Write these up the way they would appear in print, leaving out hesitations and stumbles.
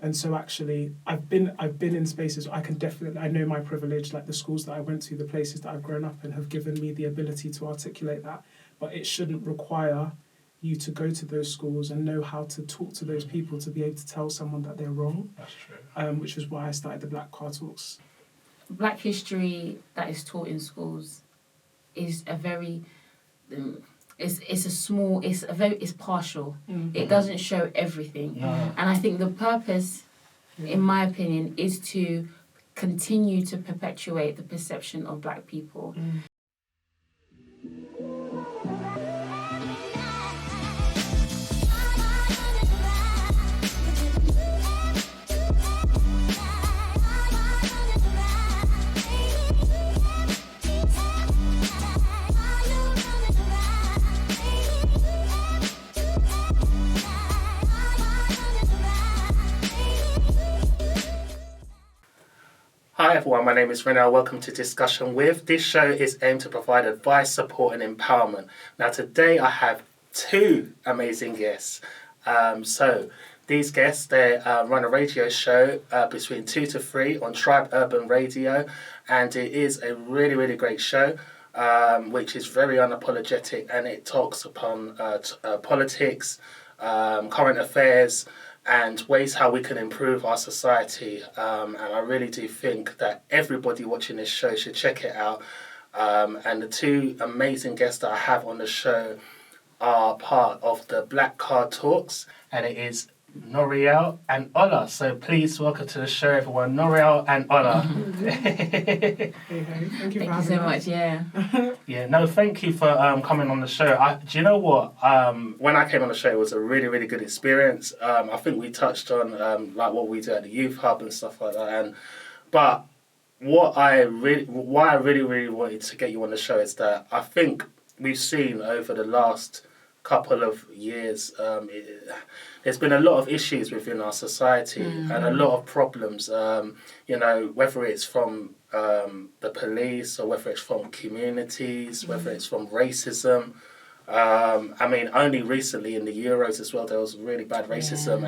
And so actually, I've been in spaces I know my privilege, like the schools that I went to, the places that I've grown up in have given me the ability to articulate that. But it shouldn't require you to go to those schools and know how to talk to those people to be able to tell someone that they're wrong. That's true. Which is why I started the Black Car Talks. Black history that is taught in schools is a very it's partial. It doesn't show everything. And I think the purpose, in my opinion, is to continue to perpetuate the perception of Black people. Hi everyone, my name is Rehnell. Welcome to Discussion With. This show is aimed to provide advice, support and empowerment. Now today I have two amazing guests. So these guests, they run a radio show between 2 to 3 on Tribe Urban Radio, and it is a really, really great show, which is very unapologetic, and it talks upon politics, current affairs, and ways how we can improve our society. And I really do think that everybody watching this show should check it out. And the two amazing guests that I have on the show are part of the Black Car Talks, and it is Norealle and Ola. So please welcome to the show, everyone, Norealle and Ola. Hey, thank you for having us. So much, yeah. Yeah, no, thank you for coming on the show. Do you know what? When I came on the show, it was a really, really good experience. I think we touched on like what we do at the Youth Hub and stuff like that. But why I really wanted to get you on the show is that I think we've seen over the last couple of years, there's been a lot of issues within our society and a lot of problems, whether it's from the police or whether it's from communities, whether it's from racism. I mean, only recently in the Euros as well, there was really bad racism.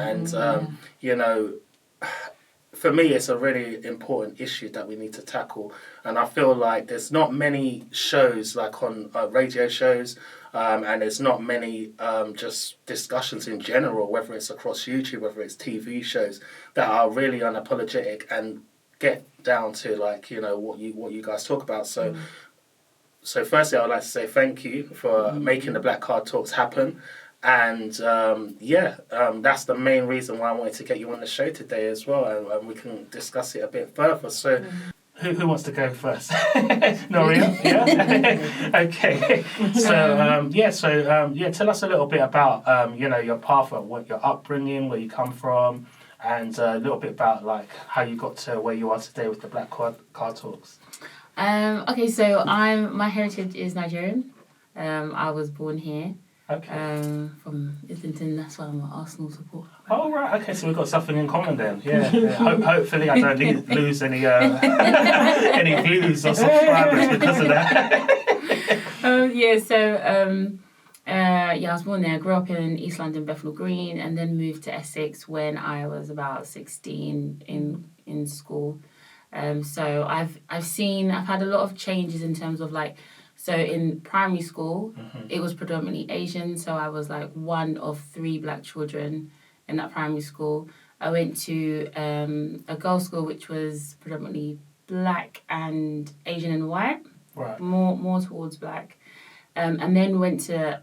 For me, it's a really important issue that we need to tackle. And I feel like there's not many shows, like on radio shows, and there's not many just discussions in general, whether it's across YouTube, whether it's TV shows, that are really unapologetic and get down to what you guys talk about. So firstly, I would like to say thank you for making the Black Card Talks happen. And that's the main reason why I wanted to get you on the show today as well, and we can discuss it a bit further. So, who wants to go first? Norealle, yeah. Okay. So, tell us a little bit about your path, what your upbringing, where you come from, and a little bit about how you got to where you are today with the Black Car Talks. Okay, so my heritage is Nigerian. I was born here. Okay. From Islington, that's why I'm an Arsenal supporter. Oh right, okay, so we've got something in common then. Yeah. Hopefully, I don't lose any any views or subscribers because of that. I was born there. I grew up in East London, Bethnal Green, and then moved to Essex when I was about 16 in school. So I've had a lot of changes in terms of So in primary school, it was predominantly Asian. So I was one of 3 Black children in that primary school. I went to a girls' school which was predominantly Black and Asian and white, right. more towards Black, and then went to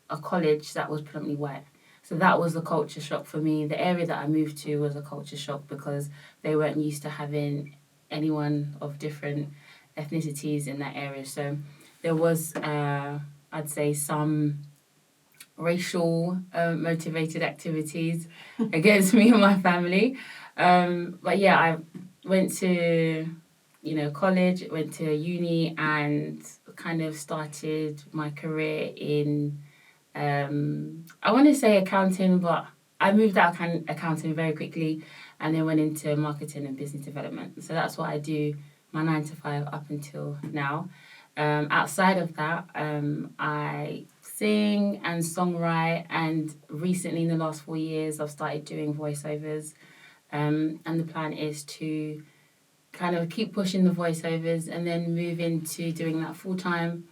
a college that was predominantly white. So that was a culture shock for me. The area that I moved to was a culture shock because they weren't used to having anyone of different ethnicities in that area. So there was, I'd say, some racial motivated activities against me and my family. I went to, college, went to uni, and kind of started my career in, I want to say accounting, but I moved out of accounting very quickly and then went into marketing and business development. So that's what I do, my 9 to 5 up until now. Outside of that, I sing and songwrite, and recently in the last 4 years I've started doing voiceovers. And the plan is to kind of keep pushing the voiceovers and then move into doing that full time.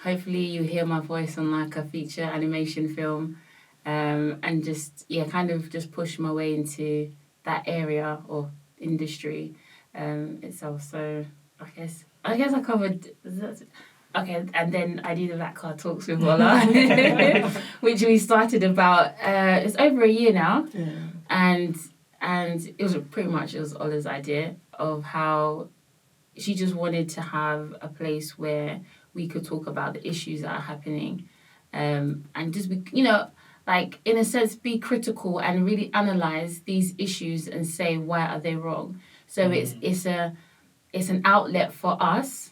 Hopefully you hear my voice on like a feature animation film, and just kind of just push my way into that area or industry itself. So I guess I covered. Okay, and then I do the Black Card Talks with Ola, which we started about. It's over a year now, and it was Ola's idea of how she just wanted to have a place where we could talk about the issues that are happening, and just be, like in a sense, be critical and really analyze these issues and say why are they wrong. So it's an outlet for us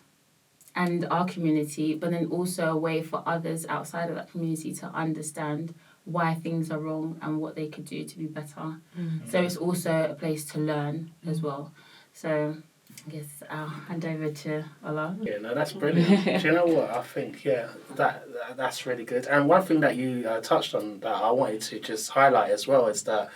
and our community, but then also a way for others outside of that community to understand why things are wrong and what they could do to be better. So it's also a place to learn as well. So I guess I'll hand over to Ola. Yeah, no, that's brilliant. Do you know what? I think, that's really good. And one thing that you touched on that I wanted to just highlight as well is that,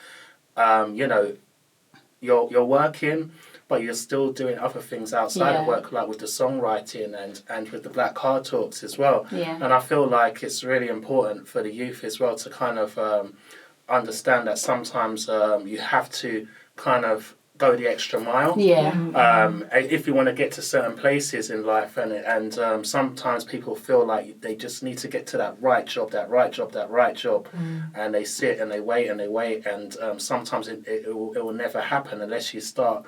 you're working, but you're still doing other things outside of work, like with the songwriting and with the Black Card Talks as well. Yeah. And I feel like it's really important for the youth as well to kind of understand that sometimes you have to kind of go the extra mile. If you want to get to certain places in life, and sometimes people feel like they just need to get to that right job, and they sit and they wait, and sometimes it will never happen unless you start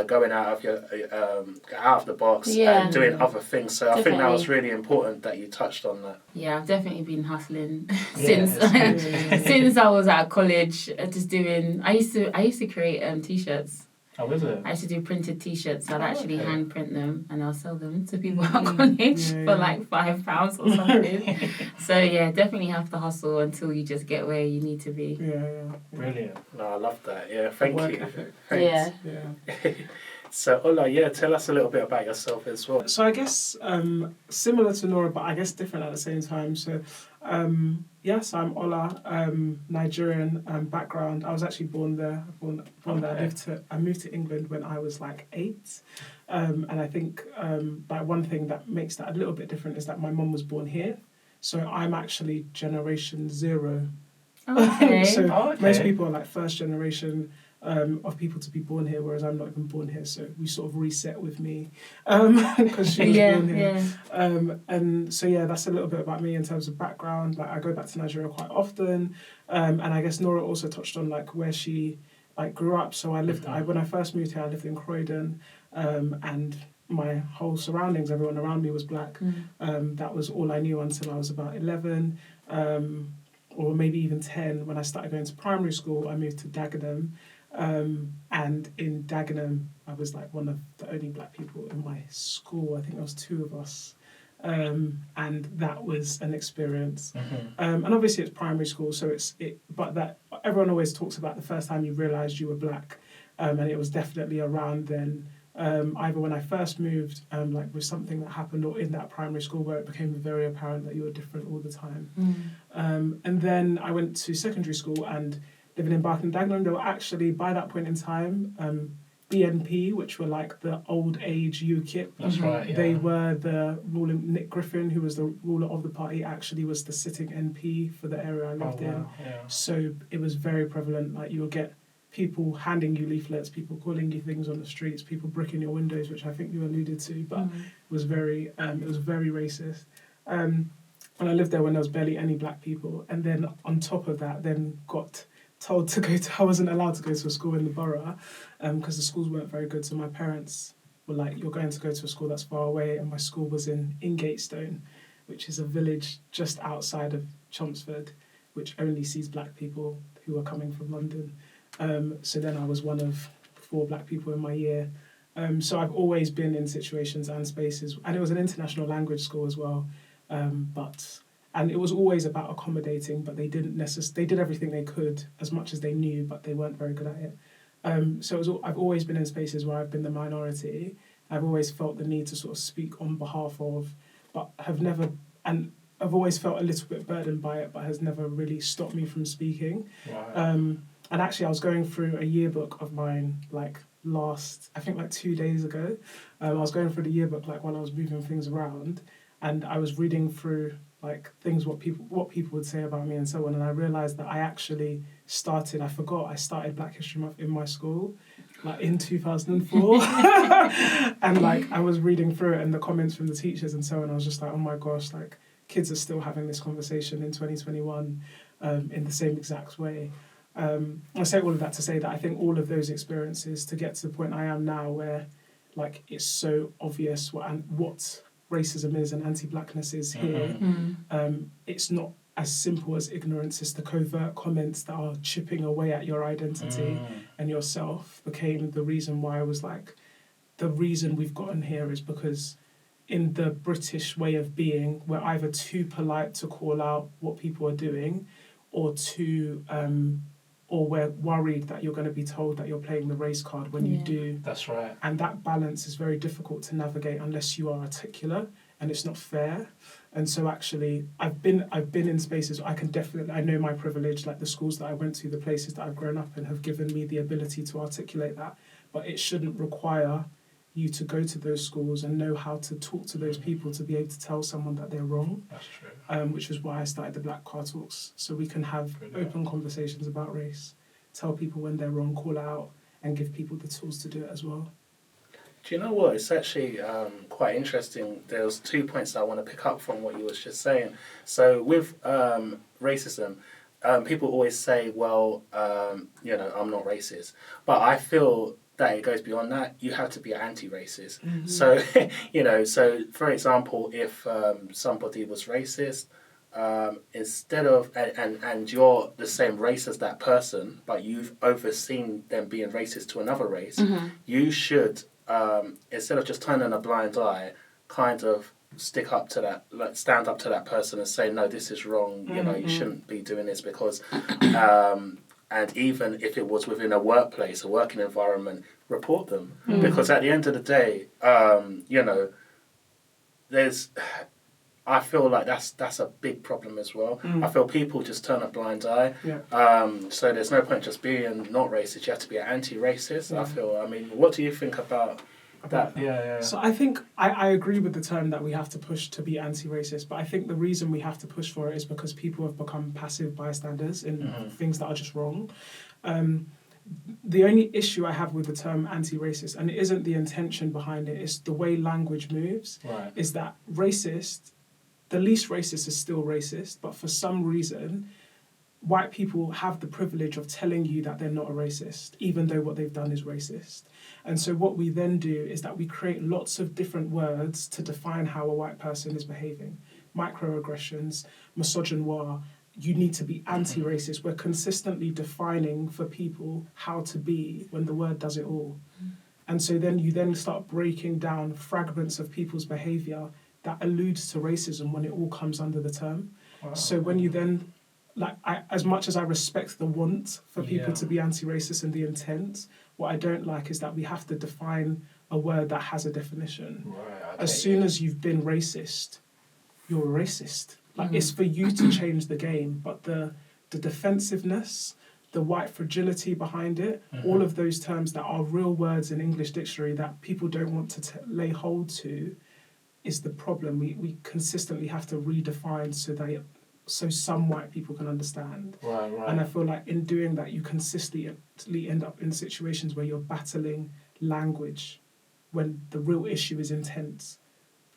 going out of the box and doing other things. So I think that was really important that you touched on that. Yeah, I've definitely been hustling since I was at college. Just doing. I used to create T-shirts. Oh, is it? I used to do printed T-shirts. I'd actually hand print them and I'll sell them to people at college for like £5 or something. So yeah, definitely have to hustle until you just get where you need to be. Yeah. Brilliant. No, I love that. Yeah, thank you. Ethic. Thanks. Yeah. So Ola, tell us a little bit about yourself as well. So I guess similar to Nora, but I guess different at the same time. So yes, I'm Ola, Nigerian background. I was actually born there. There. I moved to England when I was like 8, and I think like one thing that makes that a little bit different is that my mum was born here, so I'm actually generation 0. Okay. So most people are like first generation of people to be born here, whereas I'm not even born here. So we sort of reset with me because she was born here. And so that's a little bit about me in terms of background. Like I go back to Nigeria quite often, and I guess Nora also touched on like where she like grew up. So I lived. When I first moved here, I lived in Croydon, and my whole surroundings, everyone around me was black. That was all I knew until I was about 11. Or maybe even 10, when I started going to primary school. I moved to Dagenham, and in Dagenham, I was like one of the only black people in my school. I think there was 2 of us, and that was an experience. And obviously it's primary school, so but that everyone always talks about the first time you realised you were black, and it was definitely around then. Either when I first moved, like with something that happened, or in that primary school where it became very apparent that you were different all the time. And then I went to secondary school, and living in Barking Dagenham, there were actually, by that point in time, BNP, which were like the old age UKIP. That's right, yeah. They were the ruling, Nick Griffin, who was the ruler of the party, actually was the sitting MP for the area I lived in. Yeah. So it was very prevalent, like you would get people handing you leaflets, people calling you things on the streets, people bricking your windows, which I think you alluded to, but it was very racist. And I lived there when there was barely any black people, and then on top of that, then got told to go to. I wasn't allowed to go to a school in the borough, because the schools weren't very good. So my parents were like, "You're going to go to a school that's far away," and my school was in Ingatestone, which is a village just outside of Chelmsford, which only sees black people who are coming from London. So then I was one of 4 black people in my year. So I've always been in situations and spaces, and it was an international language school as well. And it was always about accommodating, but they didn't they did everything they could as much as they knew, but they weren't very good at it. So I've always been in spaces where I've been the minority. I've always felt the need to sort of speak on behalf of, but I've always felt a little bit burdened by it, but has never really stopped me from speaking. Right. And actually, I was going through a yearbook of mine I think 2 days ago. I was going through the yearbook while I was moving things around, and I was reading through things what people would say about me and so on, and I realised that I started Black History Month in my school in 2004. And I was reading through it and the comments from the teachers and so on, I was just oh my gosh, kids are still having this conversation in 2021 in the same exact way. I say all of that to say that I think all of those experiences to get to the point I am now, where it's so obvious what racism is and anti-blackness is here. It's not as simple as ignorance. It's the covert comments that are chipping away at your identity and yourself became the reason why I was the reason we've gotten here is because in the British way of being, we're either too polite to call out what people are doing, or or we're worried that you're going to be told that you're playing the race card when you do. That's right. And that balance is very difficult to navigate unless you are articulate, and it's not fair. And so actually, I've been in spaces I know my privilege, the schools that I went to, the places that I've grown up in have given me the ability to articulate that, but it shouldn't require you to go to those schools and know how to talk to those people to be able to tell someone that they're wrong. That's true. Which is why I started the Black Car Talks, so we can have open conversations about race, tell people when they're wrong, call out, and give people the tools to do it as well. Do you know what? It's actually quite interesting. There's 2 points I want to pick up from what you was just saying. So with racism, people always say, well, I'm not racist. But I feel that it goes beyond that. You have to be anti-racist. Mm-hmm. So, so for example, if somebody was racist, instead of, and you're the same race as that person, but you've overseen them being racist to another race, you should, instead of just turning a blind eye, kind of stand up to that person and say, no, this is wrong, you shouldn't be doing this because, and even if it was within a workplace, a working environment, report them. Because at the end of the day, I feel like that's a big problem as well. I feel people just turn a blind eye. So there's no point just being not racist. You have to be anti-racist. What do you think about that? So I think I agree with the term that we have to push to be anti-racist, but I think the reason we have to push for it is because people have become passive bystanders in things that are just wrong. The only issue I have with the term anti-racist, and it isn't the intention behind it, it's the way language moves, is that the least racist is still racist, but for some reason, white people have the privilege of telling you that they're not a racist, even though what they've done is racist. And so what we then do is that we create lots of different words to define how a white person is behaving. Microaggressions, misogynoir, you need to be anti-racist. We're consistently defining for people how to be when the word does it all. And so then you start breaking down fragments of people's behaviour that alludes to racism when it all comes under the term. Wow. So when you then, as much as I respect the want for people to be anti-racist and the intent, what I don't like is that we have to define a word that has a definition. As soon as you've been racist, you're a racist. It's for you to change the game, but the defensiveness, the white fragility behind it, all of those terms that are real words in English dictionary that people don't want to lay hold to is the problem. We consistently have to redefine so some white people can understand. And I feel like in doing that, you consistently end up in situations where you're battling language when the real issue is intent.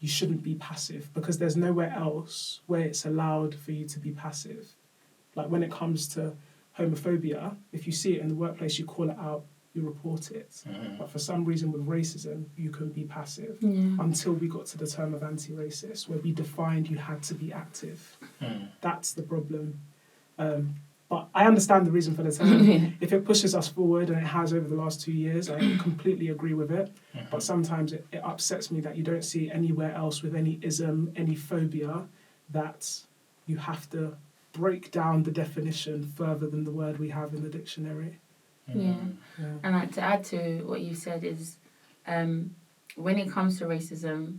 You shouldn't be passive because there's nowhere else where it's allowed for you to be passive. When it comes to homophobia, if you see it in the workplace, you call it out, you report it. But for some reason with racism, you can be passive until we got to the term of anti-racist, where we defined you had to be active. That's the problem. But I understand the reason for the term. If it pushes us forward, and it has over the last 2 years, I completely agree with it. But sometimes it upsets me that you don't see anywhere else with any ism, any phobia, that you have to break down the definition further than the word we have in the dictionary. And to add to what you said is, when it comes to racism,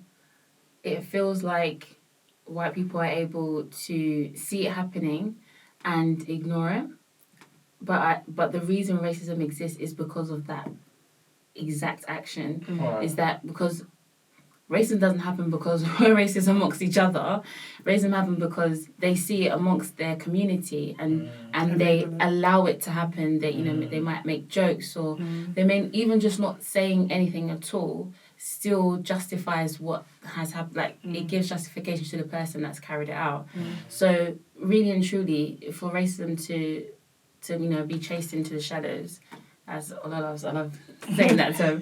it feels like white people are able to see it happening and ignore it. but the reason racism exists is because of that exact action. Is that because racism doesn't happen because we're racist amongst each other. Racism happens because they see it amongst their community and they allow it to happen. They they might make jokes or they may even just not saying anything at all still justifies what has happened. Like it gives justification to the person that's carried it out. So really and truly, for racism to be chased into the shadows, as Ola loves, I love saying that term,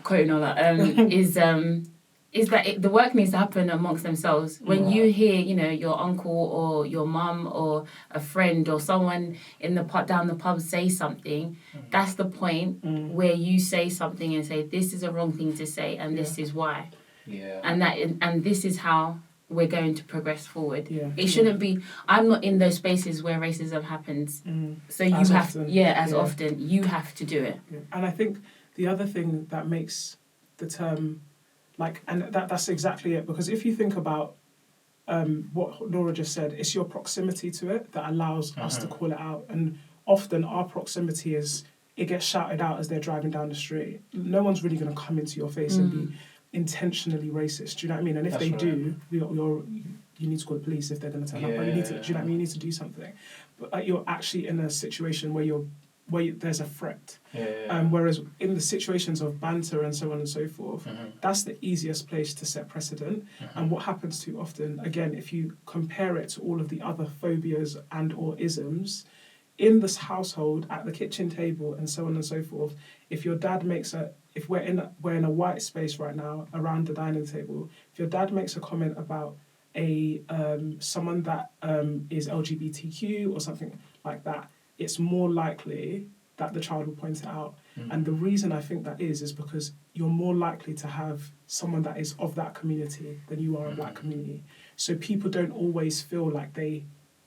quoting Ola, is that the work needs to happen amongst themselves. When you hear, your uncle or your mum or a friend or someone in the down the pub say something, that's the point where you say something and say, this is a wrong thing to say and this is why. Yeah. And this is how we're going to progress forward. Yeah. It shouldn't be, I'm not in those spaces where racism happens. So you As have, often. often, you have to do it. Yeah. And I think the other thing that makes the term, and that's exactly it, because if you think about what Laura just said, it's your proximity to it that allows us to call it out. And often our proximity it gets shouted out as they're driving down the street. No one's really going to come into your face and be intentionally racist. Do you know what I mean? And if they do, you need to call the police if they're going to turn up. Or you need to, do you know what I mean? You need to do something. But you're actually in a situation where there's a threat. Whereas in the situations of banter and so on and so forth, that's the easiest place to set precedent. And what happens too often, again, if you compare it to all of the other phobias and or isms, in this household, at the kitchen table and so on and so forth, if your dad makes if we're in a white space right now around the dining table, if your dad makes a comment about someone that is LGBTQ or something like that, it's more likely that the child will point it out. And the reason I think that is because you're more likely to have someone that is of that community than you are a black community. So people don't always feel like they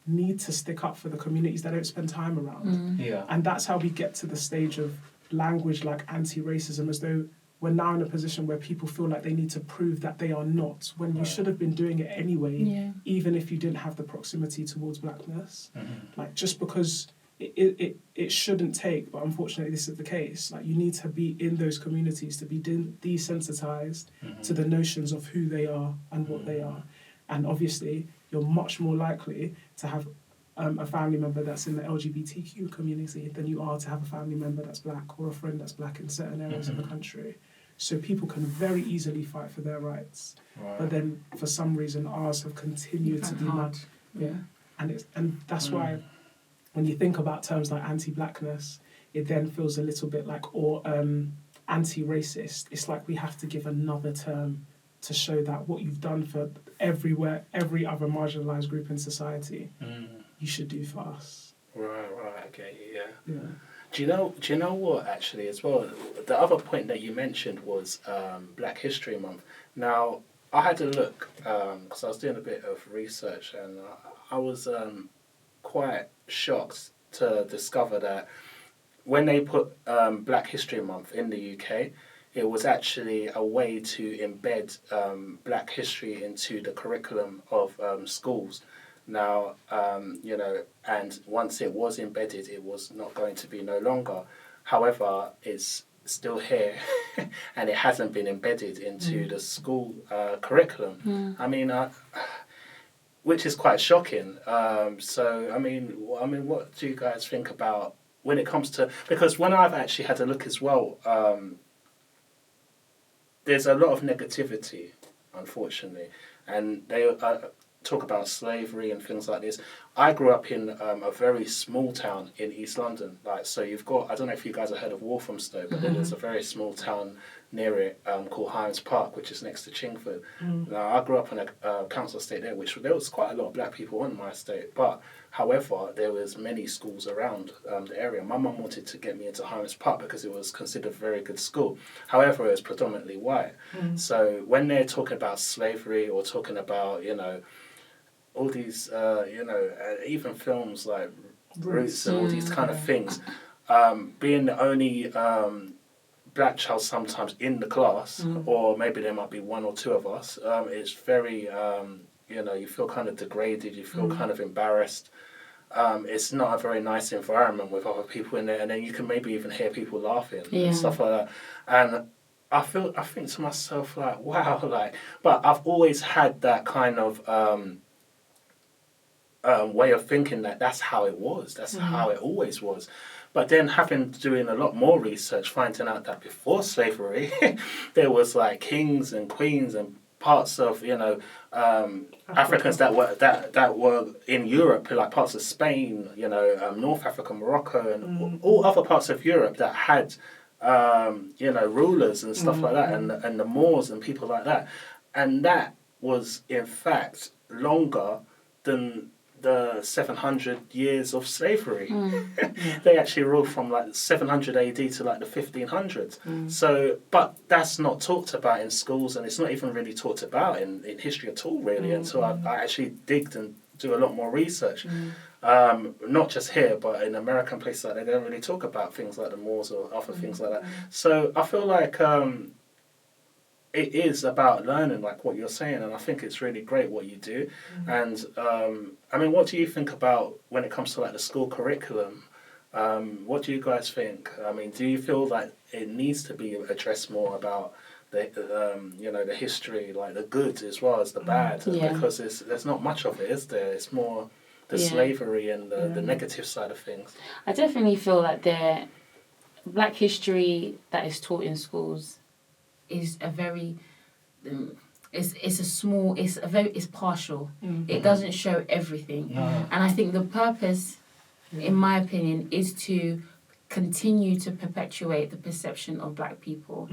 need to stick up for the communities they don't spend time around. And that's how we get to the stage of language like anti-racism, as though we're now in a position where people feel like they need to prove that they are not, when you should have been doing it anyway, even if you didn't have the proximity towards blackness. Just because it shouldn't take, but unfortunately this is the case, you need to be in those communities to be desensitized to the notions of who they are and what they are. And obviously you're much more likely to have a family member that's in the LGBTQ community than you are to have a family member that's black or a friend that's black in certain areas of the country. So people can very easily fight for their rights, but then for some reason ours have continued to be hard. And that's why when you think about terms like anti-blackness, it then feels a little bit like, or anti-racist. It's like we have to give another term to show that what you've done for every other marginalised group in society, you should do for us. Right, okay, yeah. Do you know what, actually, as well? The other point that you mentioned was Black History Month. Now, I had to look, because I was doing a bit of research, and I was quite shocked to discover that when they put Black History Month in the UK, it was actually a way to embed Black history into the curriculum of schools. Now, and once it was embedded, it was not going to be no longer. However, it's still here and it hasn't been embedded into the school curriculum. I mean, which is quite shocking. So, I mean, what do you guys think about when it comes to... Because when I've actually had a look as well, there's a lot of negativity, unfortunately, and they talk about slavery and things like this. I grew up in a very small town in East London. So you've got, I don't know if you guys have heard of Walthamstow, but then there's a very small town near it called Hynes Park, which is next to Chingford. Now, I grew up in a council estate there, which there was quite a lot of black people on my estate, but however, there was many schools around the area. My mum wanted to get me into Hynes Park because it was considered a very good school. However, it was predominantly white. So when they're talking about slavery or talking about, all these, even films like Roots and all these kind of things, being the only black child sometimes in the class, or maybe there might be one or two of us, it's very, you feel kind of degraded, you feel kind of embarrassed. it's not a very nice environment with other people in there, and then you can maybe even hear people laughing Yeah. and stuff like that. And I think to myself like, wow, like, but I've always had that kind of way of thinking that that's how it was, that's how it always was. But then doing a lot more research, finding out that before slavery, there was like kings and queens and parts of Africans that were in Europe, like parts of Spain, North Africa, Morocco, and all other parts of Europe that had rulers and stuff like that, and the Moors and people like that, and that was in fact longer than the 700 years of slavery. They actually ruled from like 700 AD to like the 1500s. So, but that's not talked about in schools, and it's not even really talked about in history at all, really, until I actually digged and do a lot more research. Not just here, but in American places like that, they don't really talk about things like the Moors or other things like that. So I feel like it is about learning, like what you're saying, and I think it's really great what you do. And I mean, what do you think about when it comes to like the school curriculum? What do you guys think? I mean, do you feel like it needs to be addressed more about the history, like the good as well as the bad? Because there's not much of it, is there? It's more the slavery and the negative side of things. I definitely feel that the Black history that is taught in schools is a very it's partial. It doesn't show everything. And I think the purpose, in my opinion, is to continue to perpetuate the perception of Black people.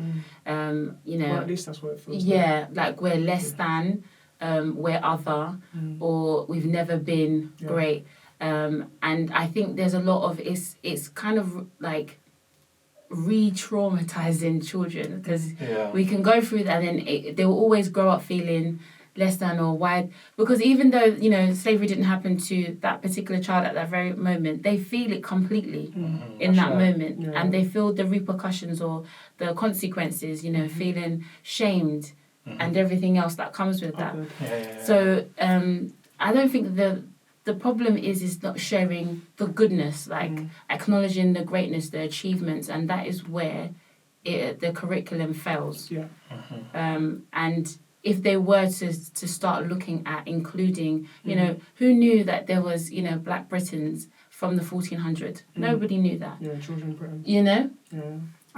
Well, at least that's what it feels like we're less than, we're other, or we've never been great. And I think there's a lot of it's kind of like re-traumatizing children, because we can go through that and then they will always grow up feeling less than or why, because even though slavery didn't happen to that particular child at that very moment, they feel it completely in that moment, and they feel the repercussions or the consequences, feeling shamed and everything else that comes with that. So I don't think the problem is not showing the goodness, like acknowledging the greatness, the achievements, and that is where the curriculum fails. And if they were to start looking at including, who knew that there was, Black Britons from the 1400s? Nobody knew that. Children Britain.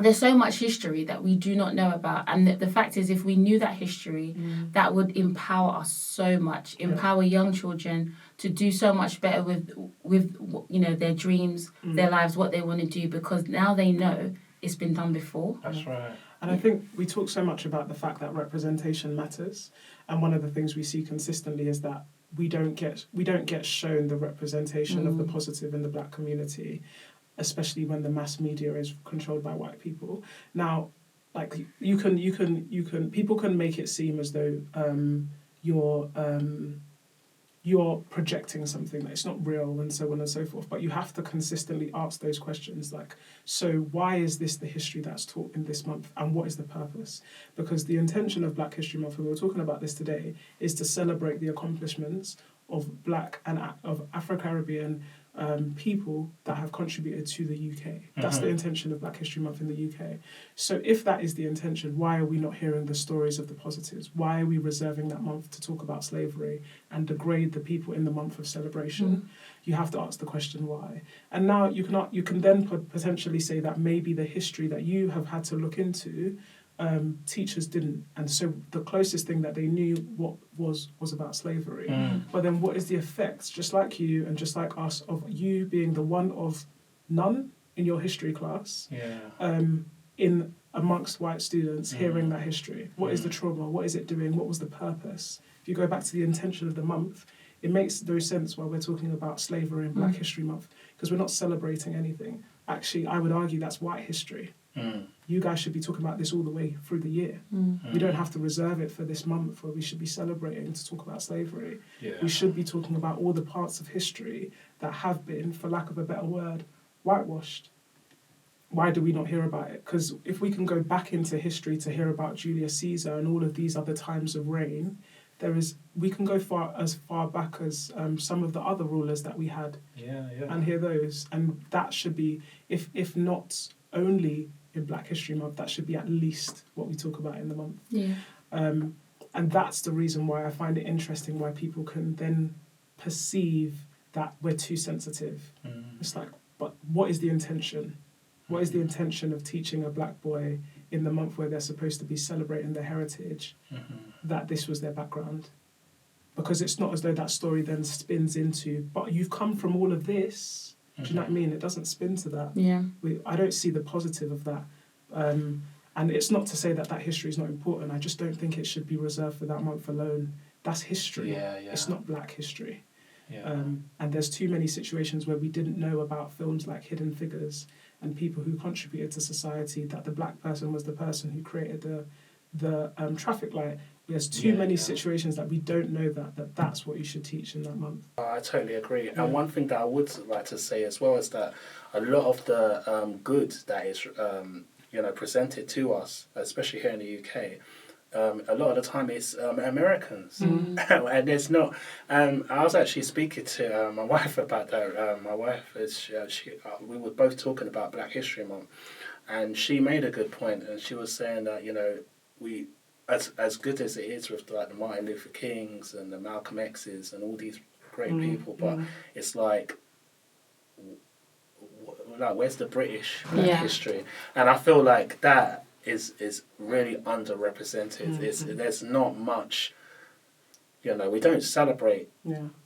There's so much history that we do not know about, and the fact is, if we knew that history, that would empower us so much, empower young children to do so much better with their dreams, their lives, what they want to do, because now they know it's been done before. That's right. And I think we talk so much about the fact that representation matters, and one of the things we see consistently is that we don't get shown the representation of the positive in the Black community, especially when the mass media is controlled by white people. Now, like people can make it seem as though you're projecting something that it's not real and so on and so forth, but you have to consistently ask those questions, like, so why is this the history that's taught in this month, and what is the purpose? Because the intention of Black History Month, and we were talking about this today, is to celebrate the accomplishments of Black and of Afro-Caribbean people that have contributed to the UK. That's the intention of Black History Month in the UK. So if that is the intention, why are we not hearing the stories of the positives? Why are we reserving that month to talk about slavery and degrade the people in the month of celebration? You have to ask the question why. And now you can then potentially say that maybe the history that you have had to look into, teachers didn't, and so the closest thing that they knew what was about slavery. But then what is the effects, just like you and just like us, of you being the one of none in your history class, in amongst white students hearing that history? What is the trauma? What is it doing? What was the purpose? If you go back to the intention of the month, it makes no sense why we're talking about slavery in Black History Month, because we're not celebrating anything. Actually, I would argue that's white history. You guys should be talking about this all the way through the year. We don't have to reserve it for this month where we should be celebrating to talk about slavery. We should be talking about all the parts of history that have been, for lack of a better word, whitewashed. Why do we not hear about it? Because if we can go back into history to hear about Julius Caesar and all of these other times of reign, we can go as far back as some of the other rulers that we had, and hear those, and that should be, if not only in Black History Month, that should be at least what we talk about in the month. And that's the reason why I find it interesting why people can then perceive that we're too sensitive. It's like, but what is the intention? What is the intention of teaching a black boy in the month where they're supposed to be celebrating their heritage that this was their background? Because it's not as though that story then spins into, but you've come from all of this. Do you know what I mean? It doesn't spin to that. I don't see the positive of that. And it's not to say that history is not important. I just don't think it should be reserved for that month alone. That's history. It's not Black history. And there's too many situations where we didn't know about films like Hidden Figures and people who contributed to society, that the black person was the person who created the traffic light. There's too many situations that we don't know that's what you should teach in that month. I totally agree. And one thing that I would like to say as well is that a lot of the good that is presented to us, especially here in the UK, a lot of the time it's Americans, and it's not. I was actually speaking to my wife about that. My wife is we were both talking about Black History Month, and she made a good point, and she was saying that we, as good as it is with like the Martin Luther Kings and the Malcolm X's and all these great people, but it's like where's the British Black history? And I feel like that is really underrepresented. There's not much, we don't celebrate,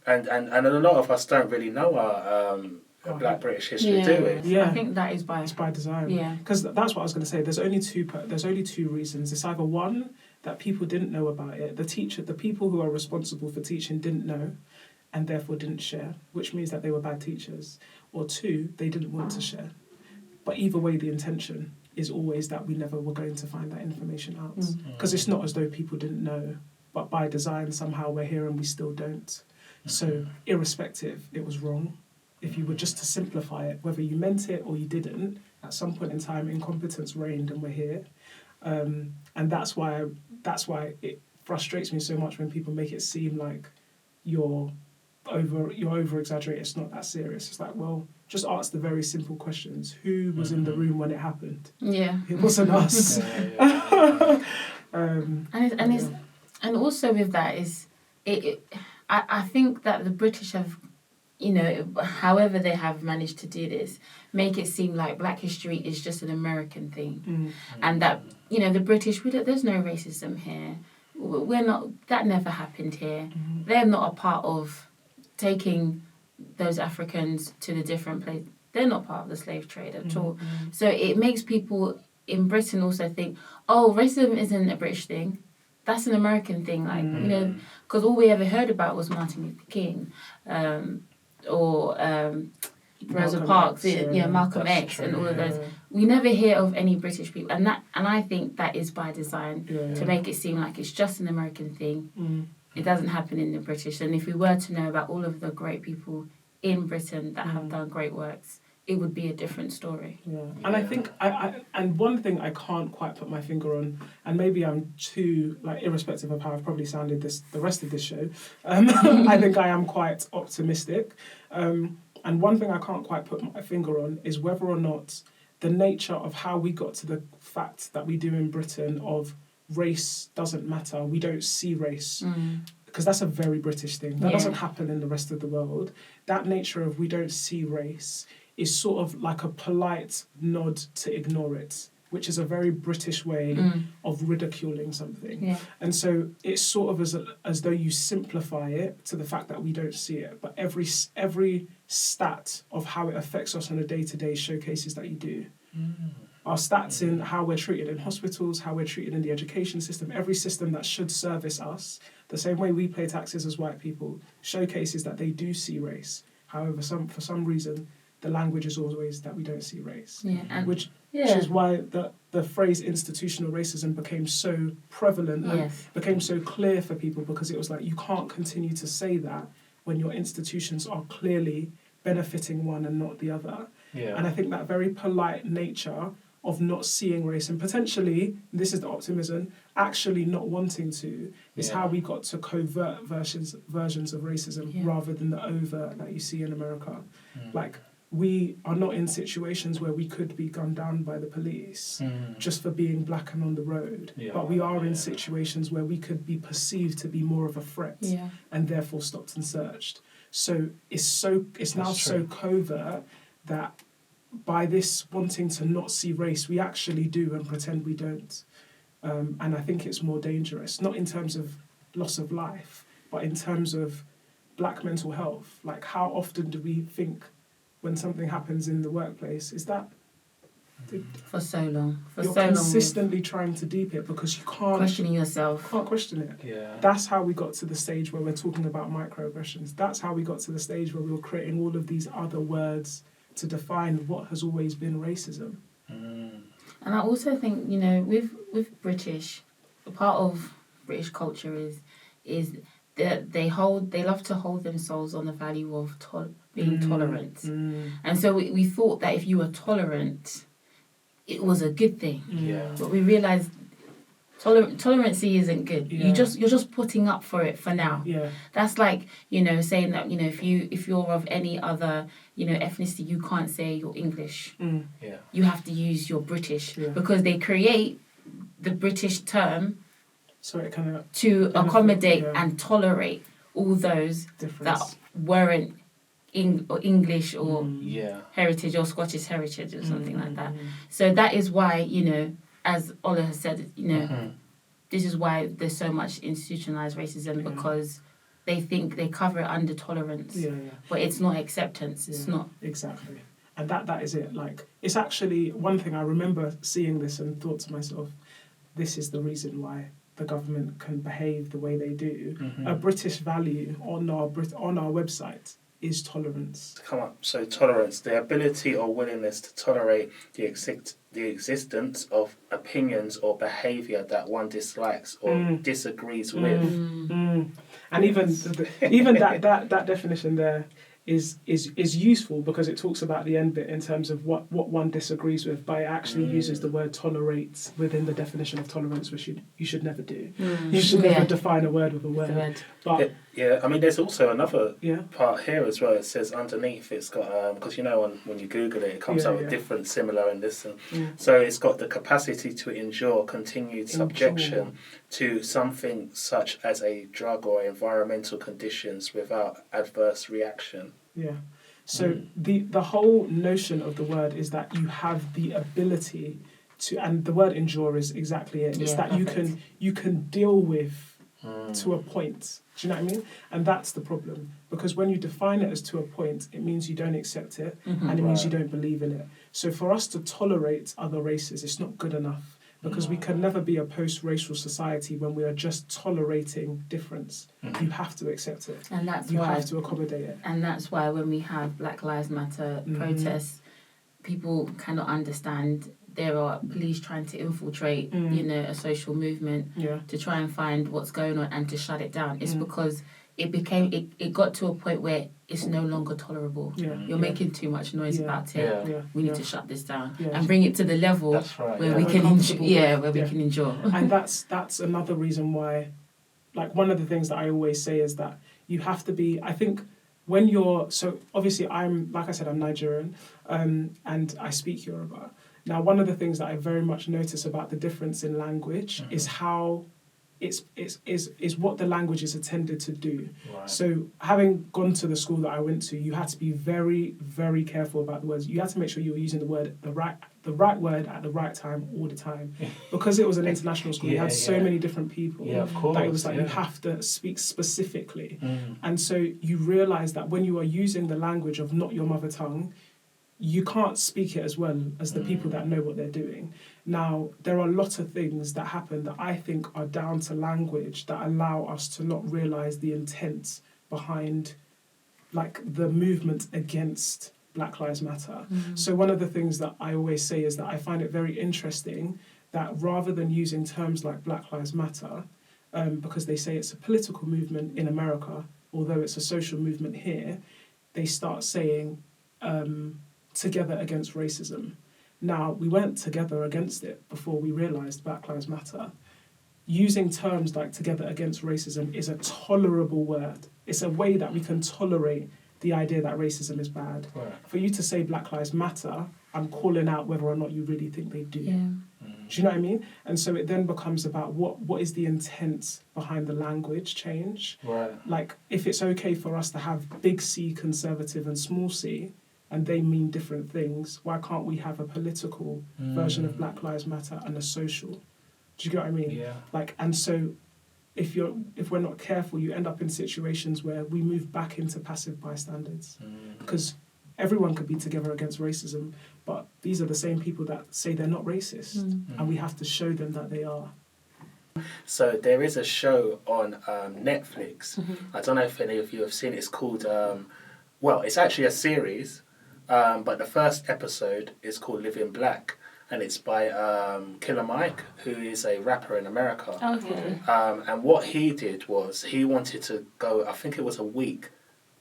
and a lot of us don't really know our Black British history, do we? I think that is it's by design. Because that's what I was going to say. There's only two reasons. It's either one, that people didn't know about it. The people who are responsible for teaching didn't know, and therefore didn't share, which means that they were bad teachers. Or two, they didn't want to share. But either way, the intention is always that we never were going to find that information out. Because it's not as though people didn't know, but by design, somehow we're here and we still don't. So irrespective, it was wrong. If you were just to simplify it, whether you meant it or you didn't, at some point in time, incompetence reigned and we're here. And that's why it frustrates me so much when people make it seem like you're over exaggerating. It's not that serious. It's like, well, just ask the very simple questions. Who was in the room when it happened? It wasn't us. And also with that is I think that the British have, however they have managed to do this, make it seem like Black history is just an American thing, and that the British, there's no racism here. We're not. That never happened here. They're not a part of taking those Africans to the different place. They're not part of the slave trade at all. So it makes people in Britain also think, oh, racism isn't a British thing. That's an American thing. Like, because all we ever heard about was Martin Luther King, or Rosa Parks, Malcolm X, and all of those. We never hear of any British people, and I think that is by design to make it seem like it's just an American thing. It doesn't happen in the British. And if we were to know about all of the great people in Britain that have done great works, it would be a different story. And I think and one thing I can't quite put my finger on, and maybe I'm too, irrespective of how I've probably sounded the rest of this show, I think I am quite optimistic. And one thing I can't quite put my finger on is whether or not the nature of how we got to the fact that we do in Britain of race doesn't matter, we don't see race. Because that's a very British thing. That doesn't happen in the rest of the world. That nature of we don't see race is sort of like a polite nod to ignore it, which is a very British way of ridiculing something. And so it's sort of as though you simplify it to the fact that we don't see it. But every stat of how it affects us on a day-to-day showcases that you do. Our stats in how we're treated in hospitals, how we're treated in the education system, every system that should service us, the same way we pay taxes as white people, showcases that they do see race. However, for some reason, the language is always that we don't see race. Which is why the phrase institutional racism became so prevalent and became so clear for people, because it was like, you can't continue to say that when your institutions are clearly benefiting one and not the other. And I think that very polite nature of not seeing race and potentially, this is the optimism, actually not wanting to, is how we got to covert versions of racism rather than the overt that you see in America. Like, we are not in situations where we could be gunned down by the police just for being black and on the road. But we are in situations where we could be perceived to be more of a threat and therefore stopped and searched. So it's now so covert that by this wanting to not see race, we actually do and pretend we don't. And I think it's more dangerous, not in terms of loss of life, but in terms of black mental health. Like, how often do we think when something happens in the workplace, is that... For so long. You're consistently trying to deep it because you can't... Questioning yourself. You can't question it. Yeah. That's how we got to the stage where we're talking about microaggressions. That's how we got to the stage where we were creating all of these other words to define what has always been racism. And I also think, you know, with British, a part of British culture is that they love to hold themselves on the value of being tolerant. And so we thought that if you were tolerant, it was a good thing. But we realised tolerancy isn't good. You're just putting up for it for now. That's like, you know, saying that, you know, if you're of any other, you know, ethnicity, you can't say you're English. You have to use your British because they create the British term so it kind of to accommodate and tolerate all those that weren't English or heritage or Scottish heritage or something like that. So that is why, you know, as Ola has said, you know, this is why there's so much institutionalized racism because they think they cover it under tolerance, but it's not acceptance. It's not exactly, and that is it. Like, it's actually one thing I remember seeing this and thought to myself, this is the reason why the government can behave the way they do. A British value on our website is tolerance. Come up. So tolerance, the ability or willingness to tolerate the existence of opinions or behaviour that one dislikes or disagrees with. And even that definition there is useful because it talks about the end bit in terms of what one disagrees with, but it actually uses the word tolerate within the definition of tolerance, which you should never do. You should never define a word with a word. But I mean, there's also another part here as well. It says underneath, it's got because you know when you Google it comes up with different, similar, and this, and so it's got the capacity to endure continued subjection to something such as a drug or environmental conditions without adverse reaction. So the whole notion of the word is that you have the ability to, and the word endure is exactly it. It's that you can deal with to a point. Do you know what I mean? And that's the problem. Because when you define it as to a point, it means you don't accept it and it means you don't believe in it. So for us to tolerate other races, it's not good enough. Because we can never be a post-racial society when we are just tolerating difference. You have to accept it. And that's you why, have to accommodate it. And that's why when we have Black Lives Matter protests, people cannot understand there are police trying to infiltrate, you know, a social movement to try and find what's going on and to shut it down. It's because it got to a point where it's no longer tolerable. You're making too much noise about it. We need to shut this down and bring it to the level where we can we can endure. And that's another reason why, like, one of the things that I always say is that you have to be, I think, when you're, so obviously I'm Nigerian, and I speak Yoruba. Now, one of the things that I very much notice about the difference in language is how is what the language is intended to do. So having gone to the school that I went to, you had to be very, very careful about the words. You had to make sure you were using the right word at the right time all the time. Because it was an international school, you had so many different people that it was like you have to speak specifically. And so you realise that when you are using the language of not your mother tongue, you can't speak it as well as the people that know what they're doing. Now, there are a lot of things that happen that I think are down to language that allow us to not realise the intent behind, like, the movement against Black Lives Matter. So one of the things that I always say is that I find it very interesting that rather than using terms like Black Lives Matter, because they say it's a political movement in America, although it's a social movement here, they start saying together against racism. Now, we weren't together against it before we realised Black Lives Matter. Using terms like together against racism is a tolerable word. It's a way that we can tolerate the idea that racism is bad. Right. For you to say Black Lives Matter, I'm calling out whether or not you really think they do. Yeah. Do you know what I mean? And so it then becomes about what is the intent behind the language change. Right. Like, if it's okay for us to have big C conservative and small c, and they mean different things, why can't we have a political version of Black Lives Matter and a social? Do you get what I mean? Yeah. Like, and so if we're not careful, you end up in situations where we move back into passive bystanders. Because everyone could be together against racism, but these are the same people that say they're not racist, and we have to show them that they are. So there is a show on Netflix. I don't know if any of you have seen it. It's called, well, it's actually a series, but the first episode is called Living Black, and it's by Killer Mike, who is a rapper in America. Okay. And what he did was he wanted to go, I think it was a week,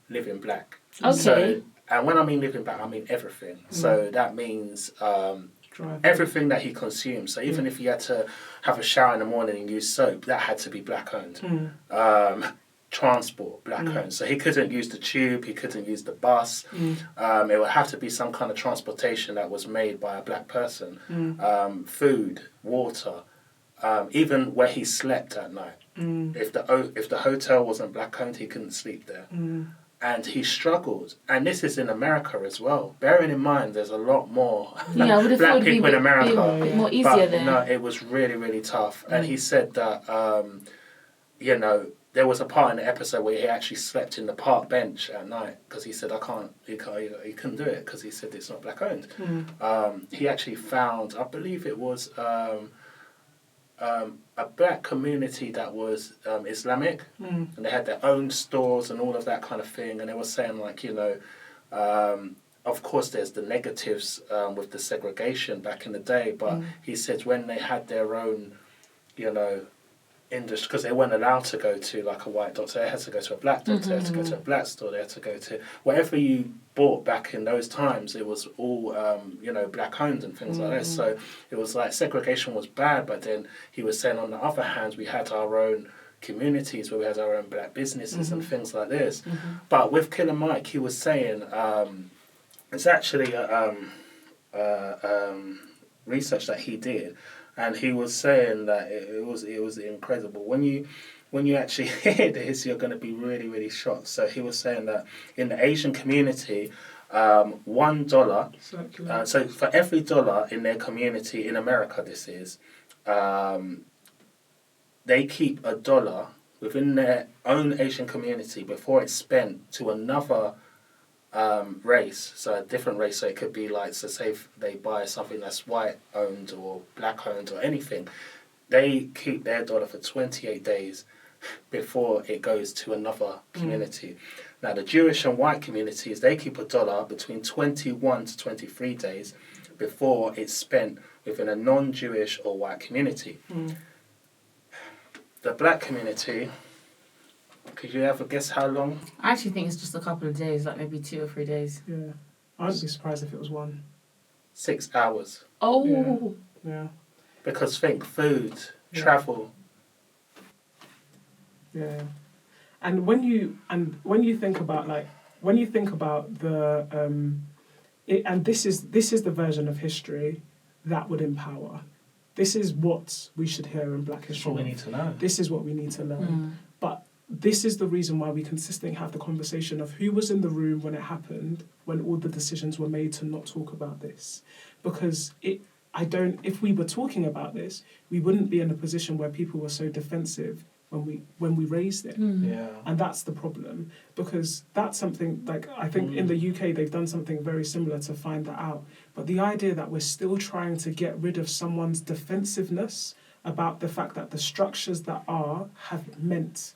living black. Okay. So, and when I mean living black, I mean everything. So that means everything that he consumes. So even if he had to have a shower in the morning and use soap, that had to be black owned. Transport, black owned. So he couldn't use the tube, he couldn't use the bus. It would have to be some kind of transportation that was made by a black person. Food, water, even where he slept at night. If the hotel wasn't black owned, he couldn't sleep there. And he struggled. And this is in America as well. Bearing in mind, there's a lot more Yeah, I would have thought black it'd be people in America. a bit more easier But there. no, it was really, really tough. And he said that, you know, there was a part in the episode where he actually slept in the park bench at night because he said, he couldn't do it because he said it's not black owned. He actually found, I believe it was a black community that was Islamic, and they had their own stores and all of that kind of thing. And they were saying, like, you know, of course there's the negatives with the segregation back in the day, but he said when they had their own, you know, industry, because they weren't allowed to go to like a white doctor, they had to go to a black doctor, they had to go to a black store, they had to go to whatever you bought back in those times. It was all you know, black owned and things like that. So it was like segregation was bad, but then he was saying on the other hand we had our own communities where we had our own black businesses and things like this. But with Killer Mike, he was saying it's actually research that he did. And he was saying that it was incredible. When you actually hear this, you're going to be really, really shocked. So he was saying that in the Asian community, $1. So for every dollar in their community in America, this is, they keep $1 within their own Asian community before it's spent to another race, so a different race. So it could be like, so say if they buy something that's white owned or black owned or anything, they keep their dollar for 28 days before it goes to another community. Now the Jewish and white communities, they keep $1 between 21 to 23 days before it's spent within a non-Jewish or white community. The black community, could you ever guess how long? I actually think it's just a couple of days, like maybe 2 or 3 days. Yeah. I wouldn't be surprised if it was 1. 6 hours. Oh. Yeah. Because think food, travel. Yeah. And when you think about the and this is the version of history that would empower. This is what we should hear in Black history. That's what we need to know. This is what we need to learn. But this is the reason why we consistently have the conversation of who was in the room when it happened, when all the decisions were made to not talk about this. Because if we were talking about this, we wouldn't be in a position where people were so defensive when we raised it. Yeah. And that's the problem, because that's something, like, I think in the UK they've done something very similar to find that out. But the idea that we're still trying to get rid of someone's defensiveness about the fact that the structures that have meant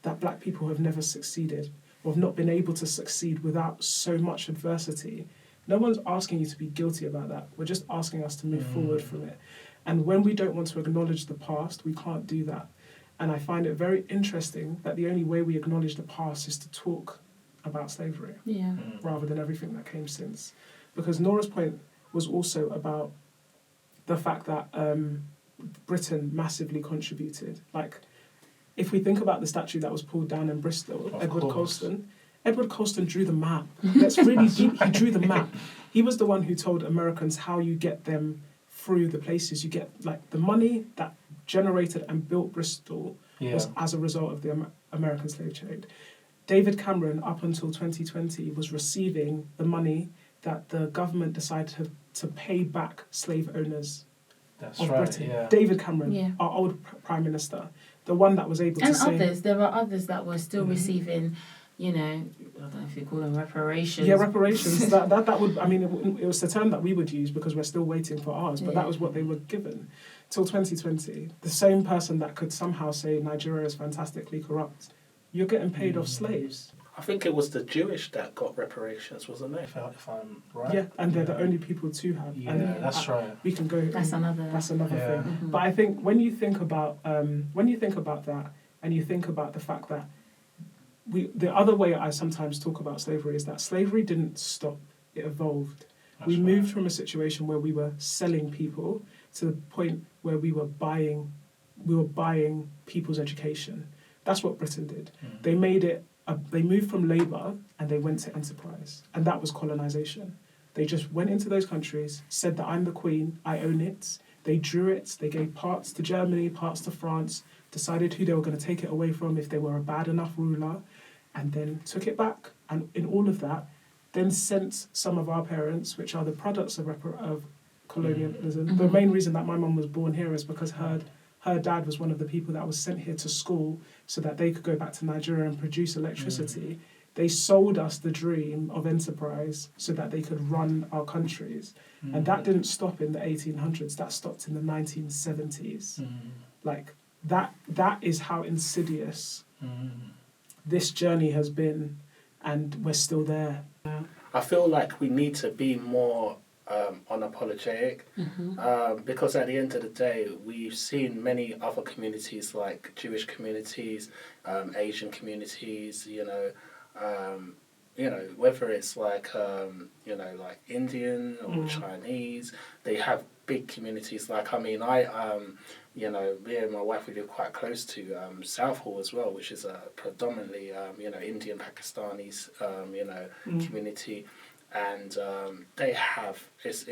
that black people have never succeeded or have not been able to succeed without so much adversity. No one's asking you to be guilty about that. We're just asking us to move forward from it. And when we don't want to acknowledge the past, we can't do that. And I find it very interesting that the only way we acknowledge the past is to talk about slavery rather than everything that came since. Because Nora's point, was also about the fact that Britain massively contributed. Like, if we think about the statue that was pulled down in Bristol, Edward Colston drew the map. That's really deep. He drew the map. He was the one who told Americans how you get them through the places. You get, like, the money that generated and built Bristol was as a result of the American slave trade. David Cameron, up until 2020, was receiving the money that the government decided to pay back slave owners of Britain. Yeah. David Cameron, our old Prime Minister, the one that was able to say... And others, there are others that were still receiving, you know, I don't know if you call them reparations. Yeah, reparations. that would, I mean, it was the term that we would use because we're still waiting for ours, but that was what they were given. Till 2020, the same person that could somehow say Nigeria is fantastically corrupt, you're getting paid off slaves. I think it was the Jewish that got reparations, wasn't it? If I'm right. Yeah, and they're the only people to have. Yeah, and that's right. We can go. That's another thing. Mm-hmm. But I think when you think about that, and you think about the fact that the other way I sometimes talk about slavery is that slavery didn't stop; it evolved. We moved from a situation where we were selling people to the point where we were buying people's education. That's what Britain did. Mm. They made it. They moved from labour and they went to enterprise, and that was colonisation. They just went into those countries, said that I'm the queen, I own it. They drew it. They gave parts to Germany, parts to France. Decided who they were going to take it away from if they were a bad enough ruler, and then took it back. And in all of that, then sent some of our parents, which are the products of colonialism. Mm-hmm. The main reason that my mum was born here is because her dad was one of the people that was sent here to school so that they could go back to Nigeria and produce electricity. They sold us the dream of enterprise so that they could run our countries. And that didn't stop in the 1800s. That stopped in the 1970s. Like, that is how insidious this journey has been, and we're still there. I feel like we need to be more unapologetic, because at the end of the day, we've seen many other communities like Jewish communities, Asian communities, whether it's like like Indian or Chinese, they have big communities. Like, I mean, me and my wife, we live quite close to Southall as well, which is a predominantly Indian Pakistanis community. And they have it's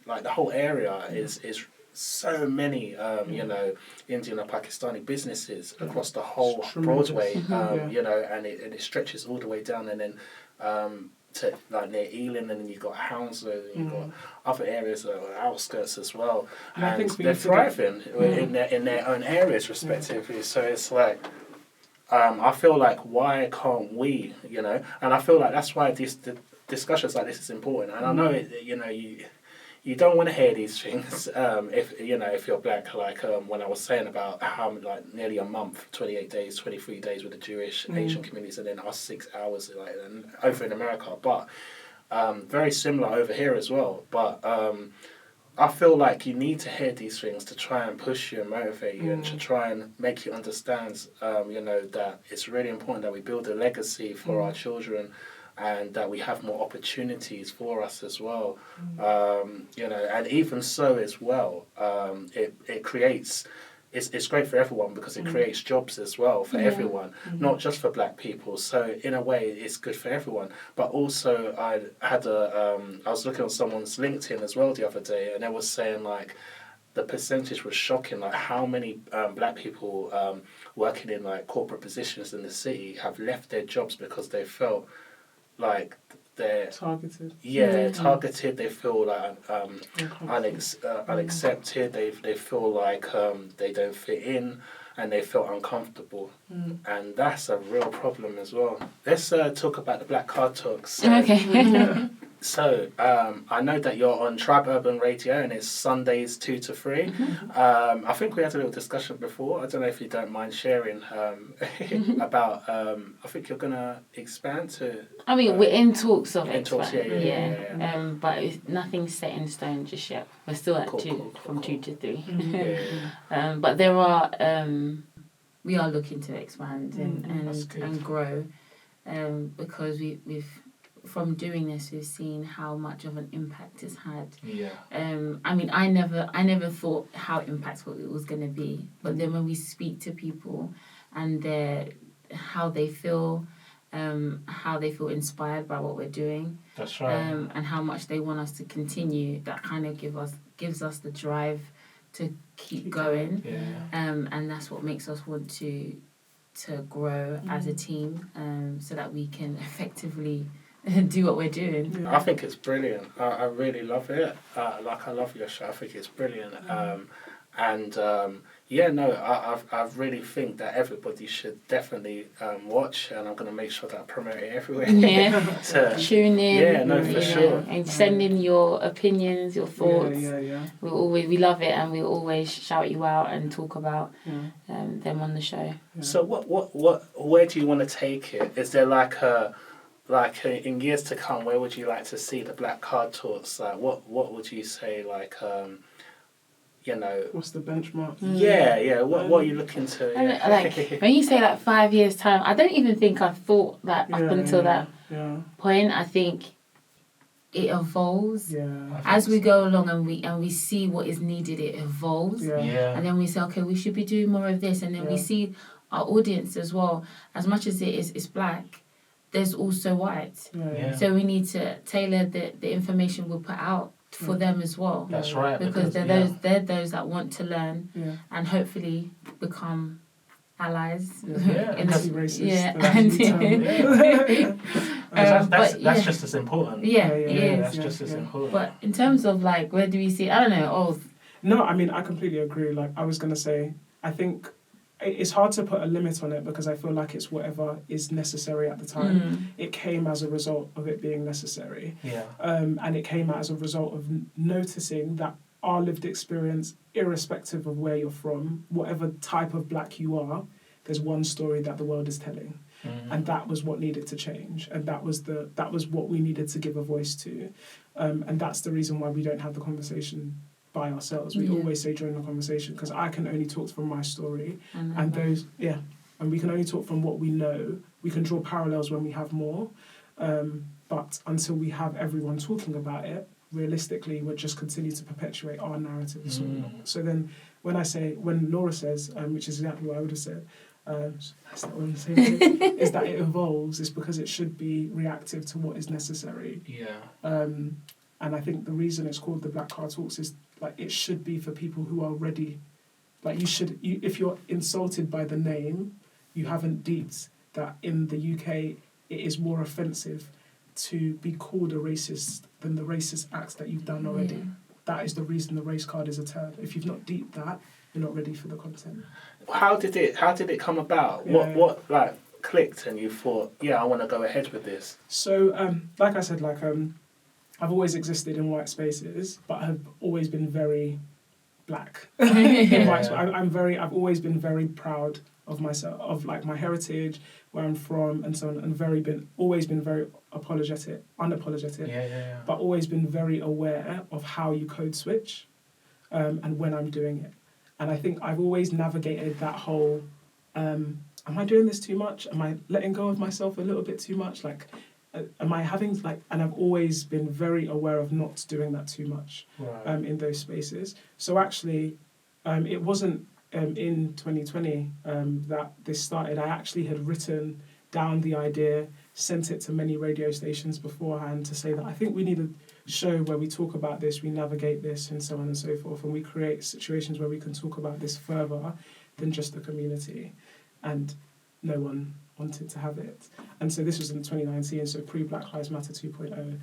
like the whole area is so many Indian and Pakistani businesses across the whole Broadway, and it stretches all the way down, and then to like near Ealing, and then you've got Hounslow, and you've got other areas outskirts as well, and I think they're thriving in their own areas respectively. So it's like. I feel like, why can't we, and I feel like that's why the discussions like this is important. And I know you don't want to hear these things if you're black, like when I was saying about how like nearly a month, 28 days, 23 days with the Jewish Asian communities, and then us 6 hours like over in America, but very similar over here as well. But I feel like you need to hear these things to try and push you and motivate you, and to try and make you understand, that it's really important that we build a legacy for our children, and that we have more opportunities for us as well. And even so as well, it creates... It's great for everyone because it creates jobs as well for everyone, not just for black people. So in a way, it's good for everyone. But also, I was looking on someone's LinkedIn as well the other day, and they was saying like the percentage was shocking. Like how many black people working in like corporate positions in the city have left their jobs because they felt like they're targeted. Yeah, targeted. They feel like unaccepted. They feel like they don't fit in, and they feel uncomfortable. And that's a real problem as well. Let's talk about the Black Card Talks. Okay. So, I know that you're on Tribe Urban Radio, and it's Sundays 2 to 3. I think we had a little discussion before. I don't know if you don't mind sharing about. I think you're gonna expand to. I mean, we're in talks of it. Yeah. But nothing's set in stone just yet. We're still at from 2 to 3. But there are. We are looking to expand and grow, because we've. from doing this, we've seen how much of an impact it's had. Yeah. I mean, I never thought how impactful it was going to be. But then when we speak to people and how they feel inspired by what we're doing, That's right. and how much they want us to continue, that kind of gives us the drive to keep going. Yeah. And that's what makes us want to grow as a team, so that we can effectively do what we're doing. I think it's brilliant. I really love it. I love your show. I think it's brilliant. I really think that everybody should definitely watch, and I'm going to make sure that I promote it everywhere. Yeah, tune in. Yeah, no, for sure. And send in your opinions, your thoughts. Yeah. We love it, and we always shout you out and talk about them on the show. Yeah. So where do you want to take it? Is there like in years to come, where would you like to see the Black Card Talks? Like what would you say, like what's the benchmark? What are you looking to? Yeah. Like when you say like 5 years time, I don't even think I thought that up until that point. I think it evolves as we go along, and we see what is needed. It evolves, and then we say, okay, we should be doing more of this, and then we see our audience as well. As much as it's black, there's also white. So we need to tailor the information we put out for them as well. That's right. Because they're those that want to learn and hopefully become allies. Anti-racist. That's just as important. That's just as important. But in terms of like, where do we see? I don't know. No, I mean, I completely agree. Like I was gonna say, I think it's hard to put a limit on it because I feel like it's whatever is necessary at the time. It came as a result of it being necessary. And it came as a result of noticing that our lived experience, irrespective of where you're from, whatever type of black you are, there's one story that the world is telling. And that was what needed to change. And that was what we needed to give a voice to. And that's the reason why we don't have the conversation by ourselves. We always say during the conversation, because I can only talk from my story, and we can only talk from what we know. We can draw parallels when we have more, but until we have everyone talking about it, realistically, we'll just continue to perpetuate our narrative. So then, when Laura says, which is exactly what I would have said, that's not what I'm saying, is that it evolves. It's because it should be reactive to what is necessary. And I think the reason it's called the Black Card Talks is like it should be for people who are ready. Like if you're insulted by the name, you haven't deeped that in the UK it is more offensive to be called a racist than the racist acts that you've done already. That is the reason the race card is a term. If you've not deeped that, you're not ready for the content. How did it come about? What like clicked and you thought, I want to go ahead with this? So like I said, I've always existed in white spaces, but I've always been very black. I've always been very proud of myself, of like my heritage, where I'm from, and so on, and always been very unapologetic, but always been very aware of how you code switch, and when I'm doing it. And I think I've always navigated that whole, am I doing this too much? Am I letting go of myself a little bit too much? Like, am I having and I've always been very aware of not doing that too much in those spaces. So actually, it wasn't in 2020 that this started. I actually had written down the idea, sent it to many radio stations beforehand to say that I think we need a show where we talk about this, we navigate this, and so on and so forth, and we create situations where we can talk about this further than just the community. And no one wanted to have it. And so this was in 2019, so pre-Black Lives Matter 2.0.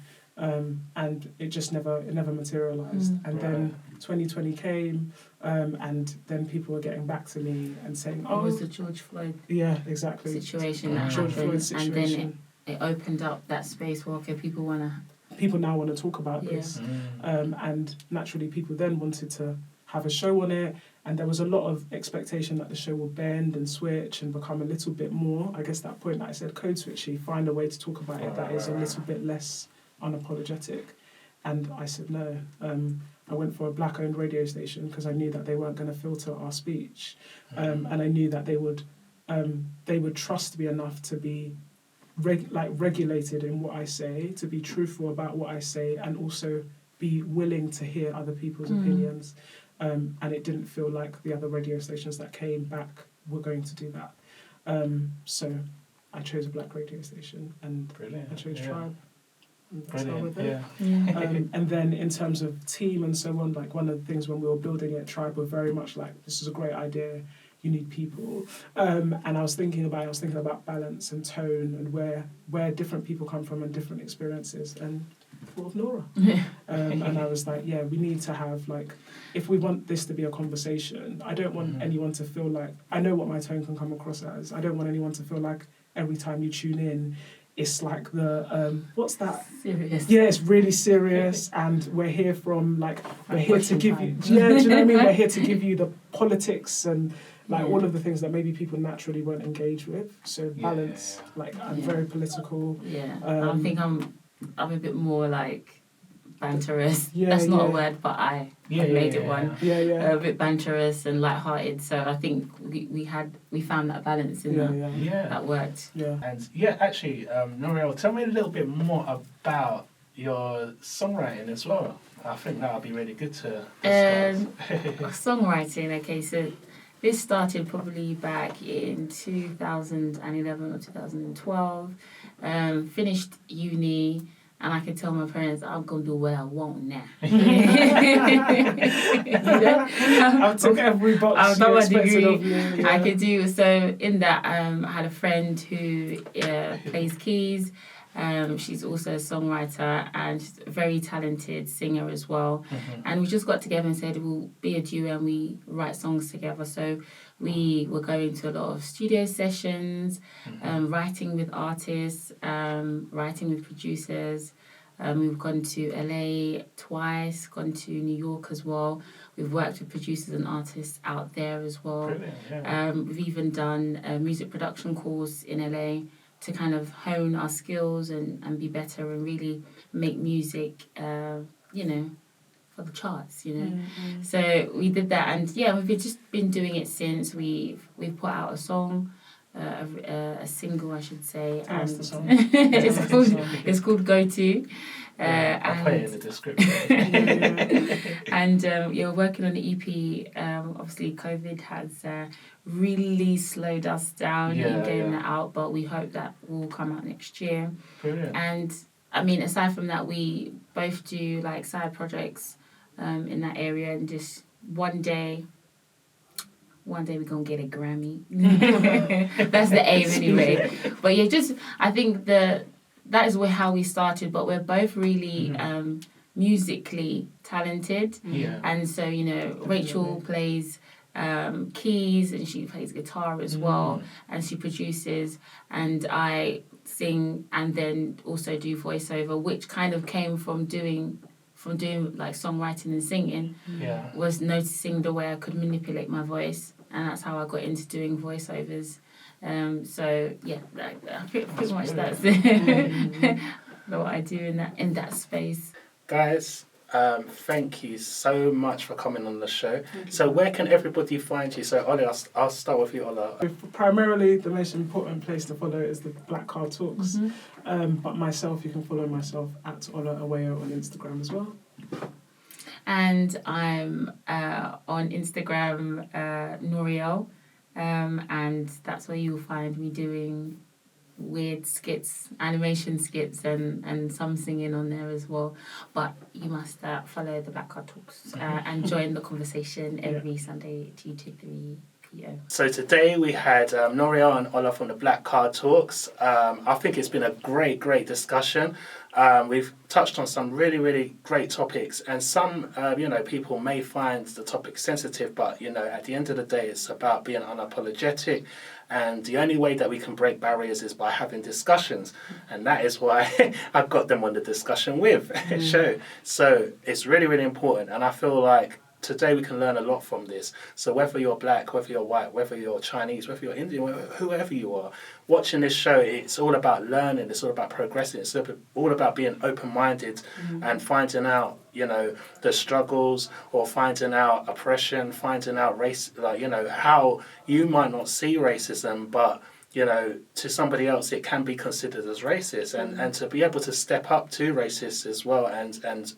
And it just never materialised. And then 2020 came, and then people were getting back to me and saying, it was the George Floyd situation that George happened. Floyd situation. And then it opened up that space where, okay, people now want to talk about this. And naturally people then wanted to have a show on it, and there was a lot of expectation that the show will bend and switch and become a little bit more, I guess that point that I said, code switchy, find a way to talk about it that is a little bit less unapologetic. And I said no. I went for a black-owned radio station because I knew that they weren't going to filter our speech, and I knew that they would trust me enough to be regulated in what I say, to be truthful about what I say, and also be willing to hear other people's opinions. And it didn't feel like the other radio stations that came back were going to do that. So I chose a black radio station, and Brilliant. I chose Tribe. And that's how Brilliant. we're there. Yeah. And then in terms of team and so on, like one of the things when we were building it, Tribe were very much like, this is a great idea, you need people. And I was thinking about balance and tone and where different people come from and different experiences, and thought of Nora. And I was like, yeah, we need to have, like, if we want this to be a conversation, I don't want anyone to feel like, I know what my tone can come across as, I don't want anyone to feel like every time you tune in, it's like the, what's that? Serious. Yeah, it's really serious, and we're here from, like, we're here to Question give time. you, yeah, do you know what I mean? We're here to give you the politics and, like, Yeah. all of the things that maybe people naturally won't engage with. So balance, like, I'm Yeah. very political. Yeah. I think I'm a bit more like banterous. Yeah, That's not a yeah. word, but I made it one. Yeah, yeah. A bit banterous and light-hearted. So I think we found that balance in that. Yeah. That worked. Yeah. And yeah, actually, Norealle, tell me a little bit more about your songwriting as well. I think that would be really good to discuss. Songwriting, okay, so this started probably back in 2011 or 2012. Finished uni, and I could tell my parents, I'm going to do what I want now. I took every box I've you done my expected degree. of you. I could do, so in that, I had a friend who plays keys. She's also a songwriter, and she's a very talented singer as well. And we just got together and said we'll be a duo and we write songs together. So we were going to a lot of studio sessions, writing with artists, writing with producers. We've gone to LA twice, gone to New York as well. We've worked with producers and artists out there as well. Brilliant, yeah. We've even done a music production course in LA to kind of hone our skills and be better and really make music, for the charts, So we did that, and yeah, we've just been doing it since. We've put out a song, a single, I should say. Tell us the song. It's called Go To. I'll put it in the description. And we're working on the EP. Obviously, COVID has really slowed us down in getting that out, but we hope that will come out next year. Brilliant. And I mean, aside from that, we both do like side projects in that area, and just one day we're gonna get a Grammy. That's the aim anyway. But yeah, I think that is how we started, but we're both really musically talented. Yeah. And so, Rachel plays keys, and she plays guitar as well, and she produces, and I sing and then also do voiceover, which kind of came from doing like songwriting and singing. Was noticing the way I could manipulate my voice, and that's how I got into doing voiceovers. So yeah, pretty much that's what I do in that space. Guys, thank you so much for coming on the show. So where can everybody find you? So Ola, I'll start with you, Ola. Primarily, the most important place to follow is the Black Card Talks. But myself, you can follow myself at Ola Aweo on Instagram as well. And I'm on Instagram, Norealle, and that's where you'll find me doing weird skits, animation skits, and some singing on there as well. But you must follow the Black Card Talks and join the conversation every Sunday 2 to 3 p.m. So today we had Norealle and Ola from the Black Card Talks. I think it's been a great discussion. We've touched on some really, really great topics, and some, people may find the topic sensitive, but, at the end of the day, it's about being unapologetic, and the only way that we can break barriers is by having discussions, and that is why I've got them on the discussion with show. So it's really, really important, and I feel like today we can learn a lot from this. So whether you're black, whether you're white, whether you're Chinese, whether you're Indian, whoever you are, watching this show, it's all about learning, it's all about progressing, it's all about being open-minded and finding out, the struggles, or finding out oppression, finding out race, how you might not see racism, but to somebody else it can be considered as racist, and to be able to step up to racists as well, and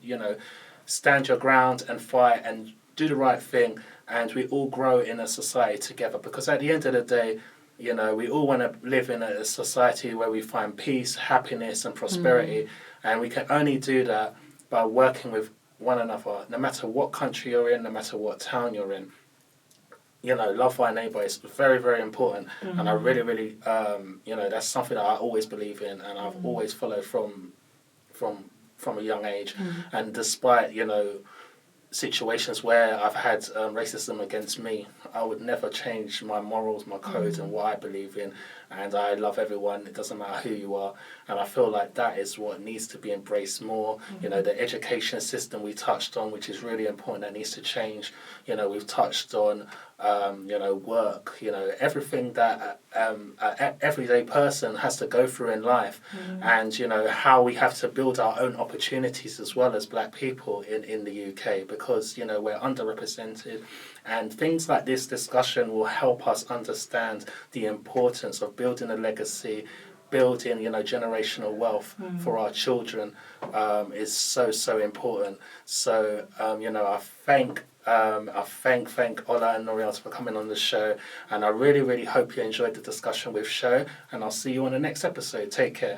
stand your ground and fight and do the right thing, and we all grow in a society together, because at the end of the day, we all want to live in a society where we find peace, happiness and prosperity, and we can only do that by working with one another, no matter what country you're in, no matter what town you're in. Love thy neighbour is very, very important. And I really, really, that's something that I always believe in, and I've always followed from a young age. And despite, situations where I've had racism against me, I would never change my morals, my codes, and what I believe in. And I love everyone. It doesn't matter who you are. And I feel like that is what needs to be embraced more. The education system we touched on, which is really important, that needs to change. We've touched on, work, everything that an everyday person has to go through in life. And, how we have to build our own opportunities as well as Black people in the UK, because, we're underrepresented. And things like this discussion will help us understand the importance of building a legacy, building, generational wealth for our children, is so important. So, I thank Ola and Norealle for coming on the show, and I really, really hope you enjoyed the discussion with Show, and I'll see you on the next episode. Take care.